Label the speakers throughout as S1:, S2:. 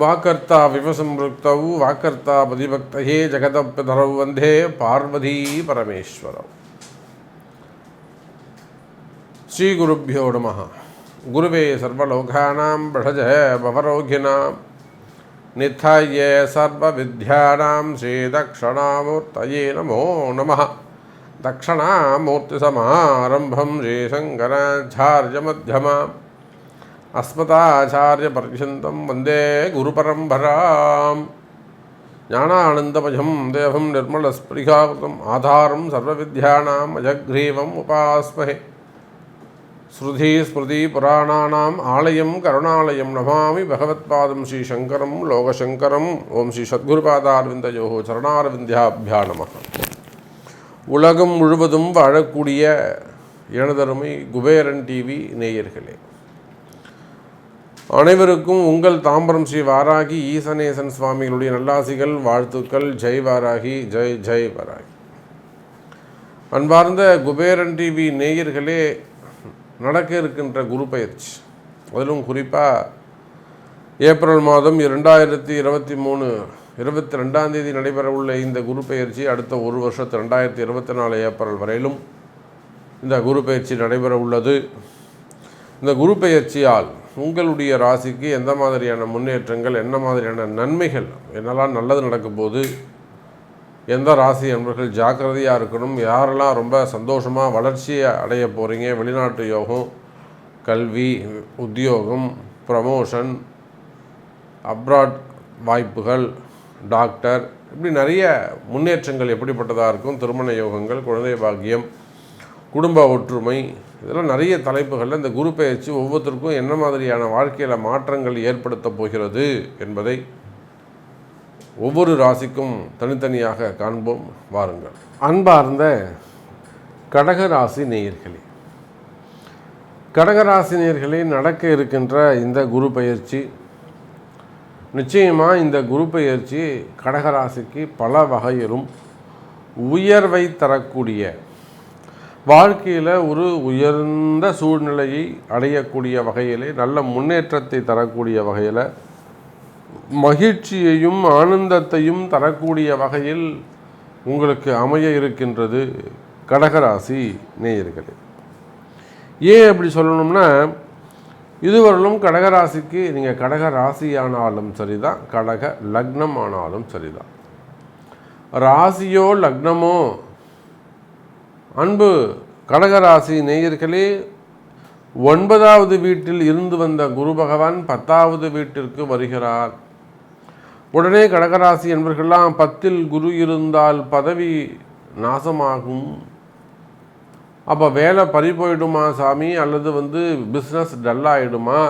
S1: வாக்கர்த்தா விவசம்பிருக்தௌ வாக்கர்த்தா பதிபக்தயே ஜகதப்பிதரௌ வந்தே பார்வதி பரமேஸ்வரௌ. ஸ்ரீ குருப்யோ நமः. குருவே சர்வலோகானாம் படஜ பவரோகிணாம் நித்தாய சர்வவித்யானாம் ஸ்ரீதக்ஷணாமூர்த்தயே நமோ நமः. தக்ஷணாமூர்த்திசமாரம்பம் ஸ்ரீசங்கராச்சார்யமध्यமாம் அஸ்மதாச்சார்யபர்யந்தம் வந்தே குருபரம்பராம். ஞானானந்தமயம் தேவம் நிர்மலஸ்பிருகாவதம் ஆதாரம் சர்வவித்யானாம் அஜக்ரீவம் உபாஸ்மஹே. ஸ்ருதி ஸ்மிருதி புராணானாம் ஆலயம் கருணாலயம் நமாமி பகவத்பாதம் ஸ்ரீசங்கரம் லோகசங்கரம். ஓம் ஸ்ரீ சத்குருபாதாரவிந்தயோ சரணாரவிந்தியாபியா நமः. உலகம் முழுவதும் வாழக்கூடிய எனதருமை குபேரன் டிவி நேயர்களே, அனைவருக்கும் உங்கள் தாம்பரம் ஸ்ரீ வாராகி ஈசனேசன் சுவாமிகளுடைய நல்லாசிகள், வாழ்த்துக்கள். ஜெய் வாராகி, ஜெய் ஜெய் வாராகி. அன்பார்ந்த குபேரன் டிவி நேயர்களே, நடக்க இருக்கின்ற குரு பயிற்சி, அதிலும் குறிப்பாக ஏப்ரல் மாதம் 2023 22ஆம் தேதி நடைபெற உள்ள இந்த குரு பயிற்சி அடுத்த ஒரு வருஷத்து 2024 ஏப்ரல் வரையிலும் இந்த குரு பயிற்சி நடைபெற உள்ளது. இந்த குரு பயிற்சியால் உங்களுடைய ராசிக்கு எந்த மாதிரியான முன்னேற்றங்கள், என்ன மாதிரியான நன்மைகள், என்னெல்லாம் நல்லது நடக்கும் போது, எந்த ராசி என்பவர்கள் ஜாக்கிரதையாக இருக்கணும், யாரெல்லாம் ரொம்ப சந்தோஷமாக வளர்ச்சியை அடைய போகிறீங்க, வெளிநாட்டு யோகம், கல்வி, உத்தியோகம், ப்ரமோஷன், அப்ராட் வாய்ப்புகள், டாக்டர், இப்படி நிறைய முன்னேற்றங்கள் எப்படிப்பட்டதாக இருக்கும், திருமண யோகங்கள், குழந்தை பாக்கியம், குடும்ப ஒற்றுமை, இதெல்லாம் நிறைய தலைப்புகளில் இந்த குரு பயிற்சி ஒவ்வொருத்தருக்கும் என்ன மாதிரியான வாழ்க்கையில் மாற்றங்கள் ஏற்படுத்த போகிறது என்பதை ஒவ்வொரு ராசிக்கும் தனித்தனியாக காண்போம். வாருங்கள். அன்பார்ந்த கடகராசி நேயர்களே, கடகராசி நேயர்களே, நடக்க இருக்கின்ற இந்த குரு பயிற்சி நிச்சயமாக இந்த குரு பயிற்சி கடகராசிக்கு பல வகையிலும் உயர்வை தரக்கூடிய, வாழ்க்கையில் ஒரு உயர்ந்த சூழ்நிலையை அடையக்கூடிய வகையிலே, நல்ல முன்னேற்றத்தை தரக்கூடிய வகையில், மகிழ்ச்சியையும் ஆனந்தத்தையும் தரக்கூடிய வகையில் உங்களுக்கு அமைய இருக்கின்றது கடகராசி நேயர்களே. ஏன் அப்படி சொல்லணும்னா, இதுவரையிலும் கடகராசிக்கு நீங்கள் கடக ராசியானாலும் சரிதான், கடக லக்னம் ஆனாலும் சரிதான், ராசியோ லக்னமோ, அன்பு கடகராசி நேயர்களே, 9வது வீட்டில் இருந்து வந்த குரு பகவான் 10வது வீட்டிற்கு வருகிறார். உடனே கடகராசி என்பவர்களெல்லாம் 10ல் குரு இருந்தால் பதவி நாசமாகும், அப்போ வேலை பறி போயிடுமா சாமி, அல்லது பிஸ்னஸ் டல்லாகிடுமா,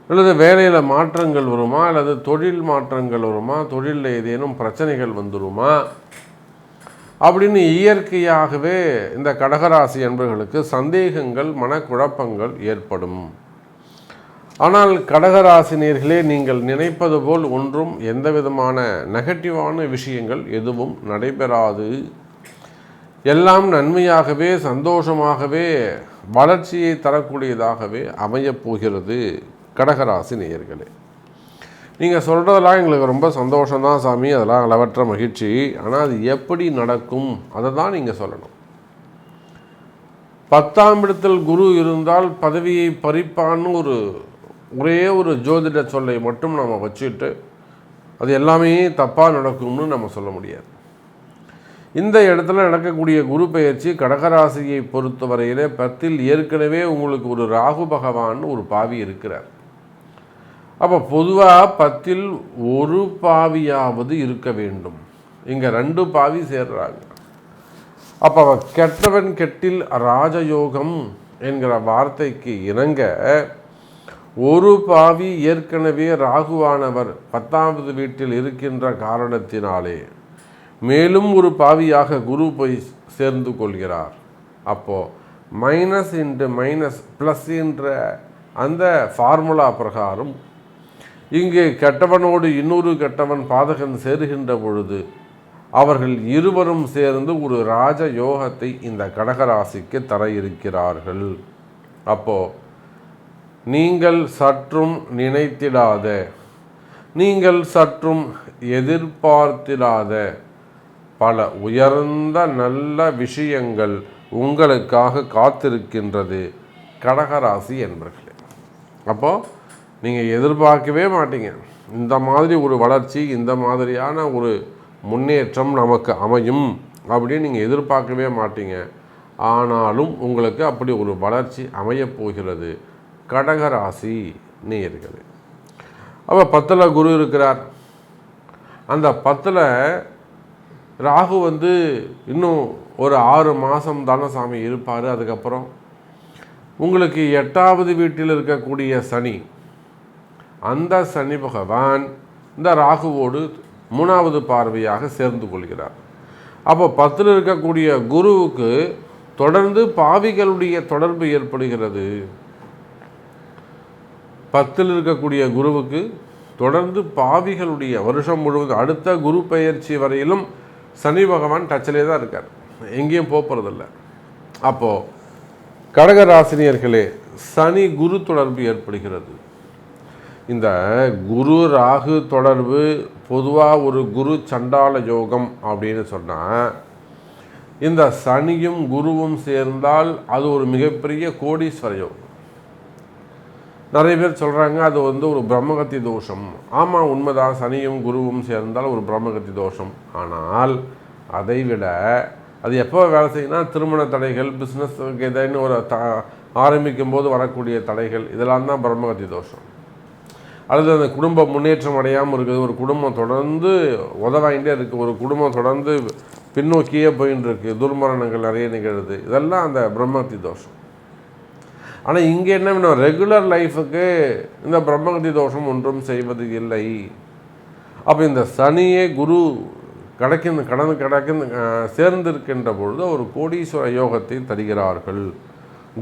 S1: அல்லது வேலையில் மாற்றங்கள் வருமா, அல்லது தொழில் மாற்றங்கள் வருமா, தொழிலில் ஏதேனும் பிரச்சனைகள் வந்துடுமா அப்படின்னு இயற்கையாகவே இந்த கடகராசி என்பவர்களுக்கு சந்தேகங்கள், மனக்குழப்பங்கள் ஏற்படும். ஆனால் கடகராசினியர்களே, நீங்கள் நினைப்பது போல் ஒன்றும் எந்த விதமான நெகட்டிவான விஷயங்கள் எதுவும் நடைபெறாது. எல்லாம் நன்மையாகவே, சந்தோஷமாகவே, வளர்ச்சியை தரக்கூடியதாகவே அமையப் போகிறது கடகராசி நேயர்களே. நீங்கள் சொல்கிறதெல்லாம் எங்களுக்கு ரொம்ப சந்தோஷம்தான் சாமி, அதெல்லாம் அளவற்ற மகிழ்ச்சி, ஆனால் அது எப்படி நடக்கும் அதை தான் நீங்கள் சொல்லணும். 10ஆம் இடத்தில் குரு இருந்தால் பதவியை பறிப்பான்னு ஒரே ஒரு ஜோதிட சொல்லை மட்டும் நம்ம வச்சுட்டு அது எல்லாமே தப்பாக நடக்கும்னு நம்ம சொல்ல முடியாது. இந்த இடத்துல நடக்கக்கூடிய குரு பயிற்சி கடகராசியை பொறுத்தவரையிலே 10ல் ஏற்கனவே உங்களுக்கு ஒரு ராகு பகவான் ஒரு பாவி இருக்கிறார். அப்போ பொதுவாக 10ல் ஒரு பாவியாவது இருக்க வேண்டும். இங்கே 2 பாவி சேர்றாங்க. அப்போ கெட்டவன் கெட்டில் ராஜயோகம் என்கிற வார்த்தைக்கு இணங்க ஒரு பாவி ஏற்கனவே ராகுவானவர் 10வது வீட்டில் இருக்கின்ற காரணத்தினாலே மேலும் ஒரு பாவியாக குரு போய் சேர்ந்து கொள்கிறார். அப்போது மைனஸ் இன்ட்டு மைனஸ் ப்ளஸ் என்ற அந்த ஃபார்முலா பிரகாரம் இங்கே கெட்டவனோடு இன்னொரு கெட்டவன் பாதகன் சேருகின்ற பொழுது அவர்கள் இருவரும் சேர்ந்து ஒரு ராஜ யோகத்தை இந்த கடகராசிக்கு தர இருக்கிறார்கள். அப்போது நீங்கள் சற்றும் நினைத்திடாத, நீங்கள் சற்றும் எதிர்பார்த்திடாத பல உயர்ந்த நல்ல விஷயங்கள் உங்களுக்காக காத்திருக்கின்றது கடகராசி என்பர்களே. அப்போது நீங்கள் எதிர்பார்க்கவே மாட்டீங்க இந்த மாதிரி ஒரு வளர்ச்சி, இந்த மாதிரியான ஒரு முன்னேற்றம் நமக்கு அமையும் அப்படின்னு நீங்கள் எதிர்பார்க்கவே மாட்டீங்க. ஆனாலும் உங்களுக்கு அப்படி ஒரு வளர்ச்சி அமையப்போகிறது கடகராசி நேயர்களே. அப்போ 10ல் குரு இருக்கிறார். அந்த 10ல் ராகு இன்னும் ஒரு 6 மாதம் தானே சாமி இருப்பார். அதுக்கப்புறம் உங்களுக்கு 8வது வீட்டில் இருக்கக்கூடிய சனி, அந்த சனி பகவான் இந்த ராகுவோடு 3வது பார்வையாக சேர்ந்து கொள்கிறார். அப்போ 10ல் இருக்கக்கூடிய குருவுக்கு தொடர்ந்து பாவிகளுடைய தொடர்பு ஏற்படுகிறது. 10ல் இருக்கக்கூடிய குருவுக்கு தொடர்ந்து பாவிகளுடைய வருஷம் முழுவதும் அடுத்த குரு பெயர்ச்சி வரையிலும் சனி பகவான் டச்சிலே தான் இருக்கார், எங்கேயும் போகிறதில்ல. அப்போது கடகராசினியர்களே, சனி குரு தொடர்பு ஏற்படுகிறது. இந்த குரு ராகு தொடர்பு பொதுவாக ஒரு குரு சண்டால யோகம் அப்படின்னு சொன்னால், இந்த சனியும் குருவும் சேர்ந்தால் அது ஒரு மிகப்பெரிய கோடீஸ்வர யோகம். நிறைய பேர் சொல்கிறாங்க அது ஒரு பிரம்மகத்தி தோஷம். ஆமாம், உண்மைதான், சனியும் குருவும் சேர்ந்தால் ஒரு பிரம்மகத்தி தோஷம். ஆனால் அதை விட அது எப்போ வேலை செய்யணும்னா திருமண தடைகள், பிஸ்னஸ் ஏதாவது ஒரு ஆரம்பிக்கும் போது வரக்கூடிய தடைகள், இதெல்லாம் தான் பிரம்மகத்தி தோஷம். அல்லது அந்த குடும்பம் முன்னேற்றம் அடையாமல் இருக்குது, ஒரு குடும்பம் தொடர்ந்து உதவாயிட்டே இருக்குது, ஒரு குடும்பம் தொடர்ந்து பின்னோக்கியே போயின்னு இருக்குது, துர்மரணங்கள் நிறைய நிகழுது, இதெல்லாம் அந்த பிரம்மகத்தி தோஷம். ஆனால் இங்கே என்ன வேணும், ரெகுலர் லைஃபுக்கு இந்த பிரம்மகத்தி தோஷம் ஒன்றும் செய்வது இல்லை. அப்போ இந்த சனியே குரு கடந்து சேர்ந்திருக்கின்ற பொழுது ஒரு கோடீஸ்வர யோகத்தை தருகிறார்கள்.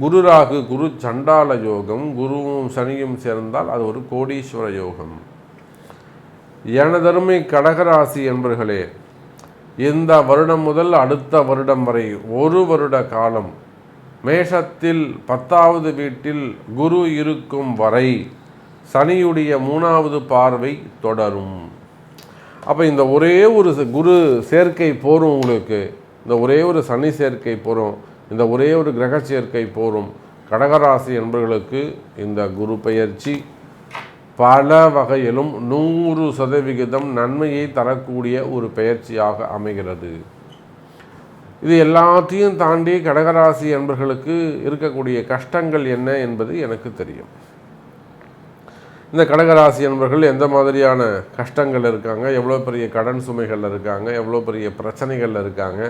S1: குரு ராகு குரு சண்டால யோகம், குருவும் சனியும் சேர்ந்தால் அது ஒரு கோடீஸ்வர யோகம். எனதருமை கடகராசி என்பர்களே, இந்த வருடம் முதல் அடுத்த வருடம் வரை ஒரு வருட காலம் மேஷத்தில் 10வது வீட்டில் குரு இருக்கும் வரை சனியுடைய 3வது பார்வை தொடரும். அப்போ இந்த ஒரே ஒரு குரு சேர்க்கை போரும், உங்களுக்கு இந்த ஒரே ஒரு சனி சேர்க்கை போரும், இந்த ஒரே ஒரு கிரக சேர்க்கை போரும். கடகராசி என்பவர்களுக்கு இந்த குரு பெயர்ச்சி பல வகையிலும் 100% நன்மையை தரக்கூடிய ஒரு பெயர்ச்சியாக அமைகிறது. இது எல்லாத்தையும் தாண்டி கடகராசி என்பவர்களுக்கு இருக்கக்கூடிய கஷ்டங்கள் என்ன என்பது எனக்கு தெரியும். இந்த கடகராசி என்பவர்கள் எந்த மாதிரியான கஷ்டங்கள் இருக்காங்க, எவ்வளோ பெரிய கடன் சுமைகள் இருக்காங்க, எவ்வளோ பெரிய பிரச்சனைகள் இருக்காங்க,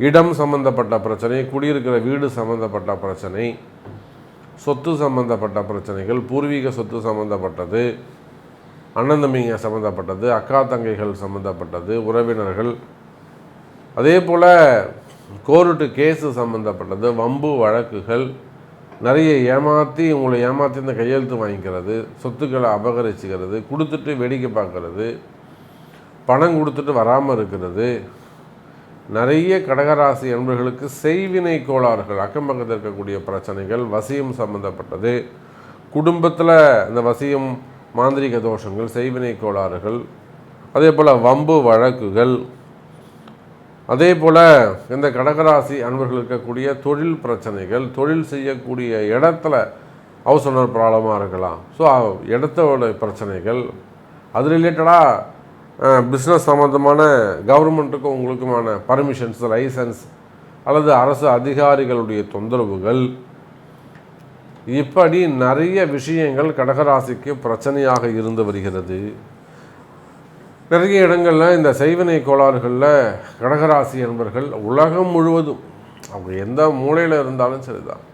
S1: இடம் சம்பந்தப்பட்ட பிரச்சனை, குடியிருக்கிற வீடு சம்பந்தப்பட்ட பிரச்சனை, சொத்து சம்பந்தப்பட்ட பிரச்சனைகள், பூர்வீக சொத்து சம்பந்தப்பட்டது, அண்ணன் தம்பிங்க சம்பந்தப்பட்டது, அக்கா தங்கைகள் சம்பந்தப்பட்டது, உறவினர்கள், அதே போல் கோர்ட்டு கேஸு சம்பந்தப்பட்டது, வம்பு வழக்குகள், நிறைய உங்களை ஏமாற்றி இந்த கையெழுத்து வாங்கிக்கிறது, சொத்துக்களை அபகரிச்சுக்கிறது, கொடுத்துட்டு வேடிக்கை பார்க்கறது, பணம் கொடுத்துட்டு வராமல் இருக்கிறது, நிறைய கடகராசி என்பவர்களுக்கு செய்வினை கோளாறுகள், அக்கம் பக்கத்தில் இருக்கக்கூடிய பிரச்சனைகள், வசியம் சம்பந்தப்பட்டது, குடும்பத்தில் இந்த வசியம், மாந்திரிக தோஷங்கள், செய்வினை கோளாறுகள், அதே போல் வம்பு வழக்குகள், அதே போல் இந்த கடகராசி அன்பர்கள் இருக்கக்கூடிய தொழில் பிரச்சனைகள், தொழில் செய்யக்கூடிய இடத்துல ஹவுஸ் ஓனர் ப்ராப்ளமாக இருக்கலாம். ஸோ இடத்தோட பிரச்சனைகள், அது ரிலேட்டடாக பிஸ்னஸ் சம்மந்தமான கவர்மெண்ட்டுக்கும் உங்களுக்குமான பர்மிஷன்ஸ், லைசன்ஸ் அல்லது அரசு அதிகாரிகளுடைய தொந்தரவுகள், இப்படி நிறைய விஷயங்கள் கடகராசிக்கு பிரச்சனையாக இருந்து வருகிறது. நிறைய இடங்களில் இந்த செய்வினை கோளாறுகளில் கடகராசி என்பவர்கள் உலகம் முழுவதும் அவங்க எந்த மூலையில் இருந்தாலும் சரிதான்,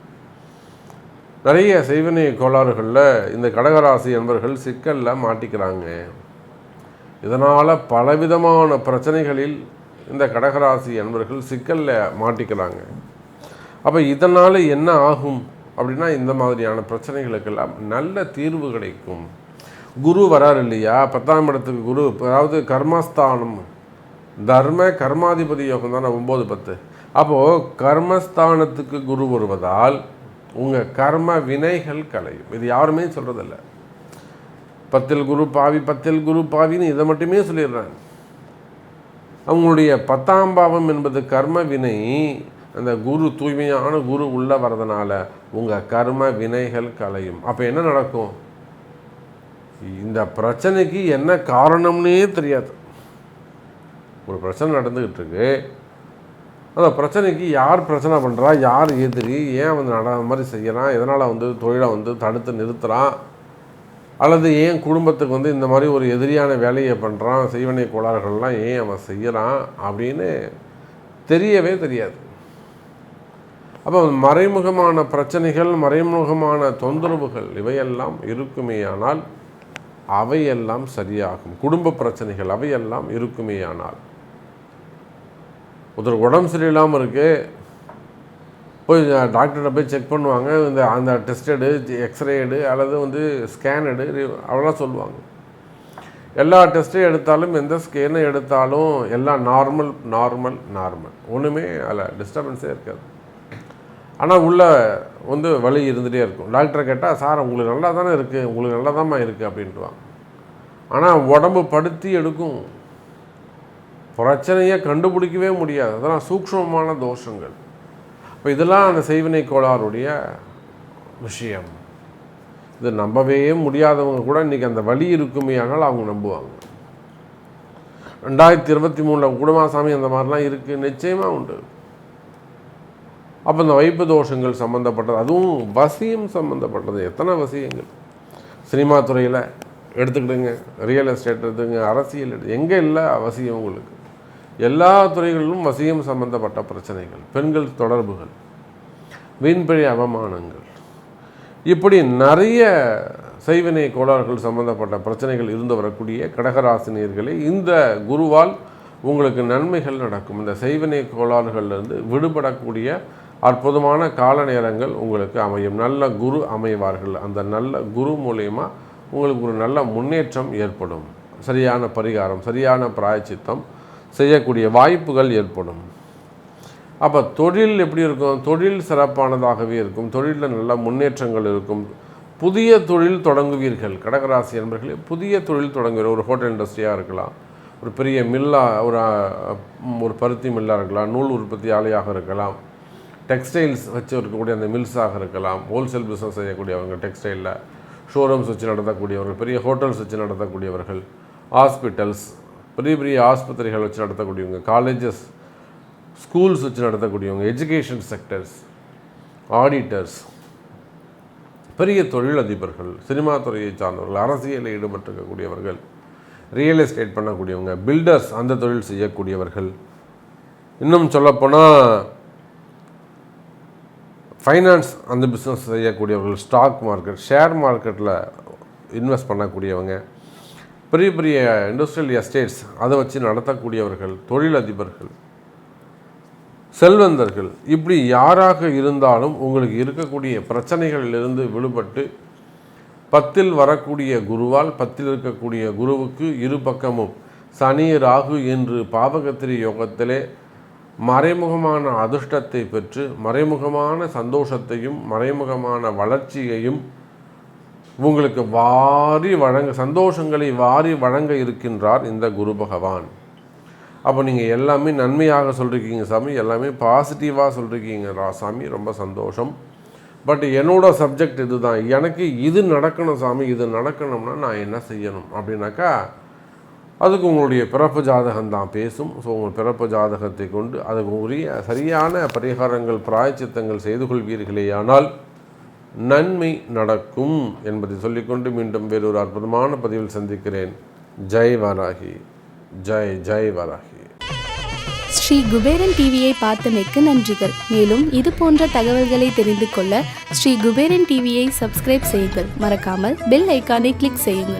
S1: நிறைய செய்வினை கோளாறுகளில் இந்த கடகராசி என்பவர்கள் சிக்கலில் மாட்டிக்கிறாங்க. இதனால் பலவிதமான பிரச்சனைகளில் இந்த கடகராசி என்பவர்கள் சிக்கலில் மாட்டிக்கிறாங்க. அப்போ இதனால் என்ன ஆகும் அப்படின்னா, இந்த மாதிரியான பிரச்சனைகளுக்கெல்லாம் நல்ல தீர்வு கிடைக்கும். குரு வரார் இல்லையா, 10ஆம் இடத்துக்கு குரு, அதாவது கர்மஸ்தானம், தர்ம கர்மாதிபதி யோகம் தானே 9-10. அப்போது கர்மஸ்தானத்துக்கு குரு வருவதால் உங்கள் கர்ம வினைகள் கலையும். இது யாருமே சொல்கிறதில்ல. 10 குரு பாவி 10 குரு பாவின்னு இதை மட்டுமே சொல்லிடுறாங்க. அவங்களுடைய 10ஆம் பாவம் என்பது கர்ம வினை. அந்த குரு தூய்மையான குரு உள்ளே வரதுனால உங்கள் கர்ம வினைகள் கலையும். அப்போ என்ன நடக்கும்? இந்த பிரச்சனைக்கு என்ன காரணம்னே தெரியாது. ஒரு பிரச்சனை நடந்துக்கிட்டு இருக்கு. அந்த பிரச்சனைக்கு யார் பிரச்சனை பண்ணுறா, யார் எதிரி, ஏன் வந்து மாதிரி செய்யறான், எதனால் வந்து தொழிலை வந்து தடுத்து நிறுத்துகிறான், அல்லது ஏன் குடும்பத்துக்கு வந்து இந்த மாதிரி ஒரு எதிரியான வேலையை பண்ணுறான், செய்வனை கோளாறுகள்லாம் ஏன் அவன் செய்கிறான் அப்படின்னு தெரியவே தெரியாது. அப்போ மறைமுகமான பிரச்சனைகள், மறைமுகமான தொந்தரவுகள் இவையெல்லாம் இருக்குமேயானால் அவையெல்லாம் சரியாகும். குடும்ப பிரச்சனைகள் அவையெல்லாம் இருக்குமேயானால், ஒருத்தர் உடம்பு சரியில்லாமல் இருக்குது, போய் டாக்டர்கிட்ட போய் செக் பண்ணுவாங்க. அந்த டெஸ்ட் எடு, எக்ஸ்ரே எடு, அல்லது வந்து ஸ்கேன் எடு, அவ்வளோதான் சொல்லுவாங்க. எல்லா டெஸ்ட்டையும் எடுத்தாலும், எந்த ஸ்கேனை எடுத்தாலும் எல்லாம் நார்மல் நார்மல் நார்மல், ஒன்றுமே அதில் டிஸ்டர்பன்ஸே இருக்காது. ஆனால் உள்ளே வந்து வலி இருந்துகிட்டே இருக்கும். டாக்டரை கேட்டால், சார் உங்களுக்கு நல்லா தானே இருக்குது, உங்களுக்கு நல்லா தான்மா இருக்குது அப்படின்ட்டுவாங்க. ஆனால் உடம்பு படுத்தி எடுக்கும், பிரச்சனையை கண்டுபிடிக்கவே முடியாது. அதெல்லாம் சூக்ஷ்மமான தோஷங்கள். இப்போ இதெல்லாம் அந்த செய்வினை கோளாறுடைய விஷயம். இது நம்பவே முடியாதவங்க கூட இன்றைக்கி அந்த வலி இருக்குமே ஆனால் அவங்க நம்புவாங்க. 2023 குடும்பசாமி அந்த மாதிரிலாம் இருக்குது, நிச்சயமாக உண்டு. அப்போ இந்த வைப்பு தோஷங்கள் சம்மந்தப்பட்டது, அதுவும் வசியம் சம்மந்தப்பட்டது. எத்தனை வசியங்கள் சினிமா துறையில் எடுத்துக்கிடுங்க, ரியல் எஸ்டேட் எடுத்துங்க, அரசியல் எங்கே இல்லை அவசியம் உங்களுக்கு. எல்லா துறைகளிலும் வசியம் சம்பந்தப்பட்ட பிரச்சனைகள், பெண்கள் தொடர்புகள், வீண்பழி அவமானங்கள், இப்படி நிறைய செய்வினை கோளாறுகள் சம்பந்தப்பட்ட பிரச்சனைகள் இருந்து வரக்கூடிய கடகராசினியர்களே, இந்த குருவால் உங்களுக்கு நன்மைகள் நடக்கும். இந்த செய்வினை கோளாறுகளிலிருந்து விடுபடக்கூடிய அற்புதமான கால நேரங்கள் உங்களுக்கு அமையும். நல்ல குரு அமைவார்கள். அந்த நல்ல குரு மூலயமா உங்களுக்கு ஒரு நல்ல முன்னேற்றம் ஏற்படும். சரியான பரிகாரம், சரியான பிராயச்சித்தம் செய்யக்கூடிய வாய்ப்புகள் ஏற்படும். அப்போ தொழில் எப்படி இருக்கும்? தொழில் சிறப்பானதாகவே இருக்கும். தொழிலில் நல்ல முன்னேற்றங்கள் இருக்கும். புதிய தொழில் தொடங்குவீர்கள். கடகராசி என்பர்களே, புதிய தொழில் தொடங்குவீர்கள். ஒரு ஹோட்டல் இண்டஸ்ட்ரியாக இருக்கலாம், ஒரு பெரிய மில்லாக, ஒரு பருத்தி மில்லாக இருக்கலாம், நூல் உற்பத்தி ஆலையாக இருக்கலாம், டெக்ஸ்டைல்ஸ் வச்சு இருக்கக்கூடிய அந்த மில்ஸாக இருக்கலாம், ஹோல்சேல் பிஸ்னஸ் செய்யக்கூடியவங்க, டெக்ஸ்டைலில் ஷோரூம்ஸ் வச்சு நடத்தக்கூடியவர்கள், பெரிய ஹோட்டல்ஸ் வச்சு நடத்தக்கூடியவர்கள், ஹாஸ்பிட்டல்ஸ், பெரிய பெரிய ஆஸ்பத்திரிகள் வச்சு நடத்தக்கூடியவங்க, காலேஜஸ், ஸ்கூல்ஸ் வச்சு நடத்தக்கூடியவங்க, எஜுகேஷன் செக்டர்ஸ், ஆடிட்டர்ஸ், பெரிய தொழிலதிபர்கள், சினிமா துறையை சார்ந்தவர்கள், அரசியலில் ஈடுபட்டிருக்கக்கூடியவர்கள், ரியல் எஸ்டேட் பண்ணக்கூடியவங்க, பில்டர்ஸ், அந்த தொழில் செய்யக்கூடியவர்கள், இன்னும் சொல்லப்போனால் ஃபைனான்ஸ் அந்த பிஸ்னஸ் செய்யக்கூடியவர்கள், ஸ்டாக் மார்க்கெட், ஷேர் மார்க்கெட்டில் இன்வெஸ்ட் பண்ணக்கூடியவங்க, பெரிய பெரிய இண்டஸ்ட்ரியல் எஸ்டேட்ஸ் அதை வச்சு நடத்தக்கூடியவர்கள், தொழிலதிபர்கள், செல்வந்தர்கள், இப்படி யாராக இருந்தாலும் உங்களுக்கு இருக்கக்கூடிய பிரச்சனைகளிலிருந்து விடுபட்டு 10 வரக்கூடிய குருவால் 10 இருக்கக்கூடிய குருவுக்கு இரு பக்கமும் சனி ராகு என்று பாவகத்திரி யோகத்திலே மறைமுகமான அதிர்ஷ்டத்தை பெற்று மறைமுகமான சந்தோஷத்தையும் மறைமுகமான வளர்ச்சியையும் உங்களுக்கு வாரி வழங்க, சந்தோஷங்களை வாரி வழங்க இருக்கின்றார் இந்த குரு பகவான். அப்போ நீங்கள் எல்லாமே நன்மையாக சொல்லியிருக்கீங்க சாமி, எல்லாமே பாசிட்டிவாக சொல்லியிருக்கீங்க சாமி, ரொம்ப சந்தோஷம். பட் என்னோட சப்ஜெக்ட் இது தான், எனக்கு இது நடக்கணும் சாமி, இது நடக்கணும்னா நான் என்ன செய்யணும் அப்படின்னாக்கா, அதுக்கு உங்களுடைய பிறப்பு ஜாதகம் தான் பேசும். ஸோ உங்கள் பிறப்பு ஜாதகத்தை கொண்டு அதுக்கு உரிய சரியான பரிகாரங்கள், பிராயச்சித்தங்கள் செய்து கொள்வீர்களேயானால் நன்மை நடக்கும் என்பதை சொல்லிக்கொண்டு மீண்டும் வேறொரு அற்புதமான பதிவில் சந்திக்கிறேன். ஜெய் வராகி, ஜெய் ஜெய் வராகி.
S2: ஸ்ரீ குபேரன் டிவியை பார்த்தமைக்கு நன்றிகள். மேலும் இது போன்ற தகவல்களை தெரிந்து கொள்ள ஸ்ரீ குபேரன் டிவியை சப்ஸ்கிரைப் செய்யுங்கள். மறக்காமல் பெல் ஐக்கானை கிளிக் செய்யுங்கள்.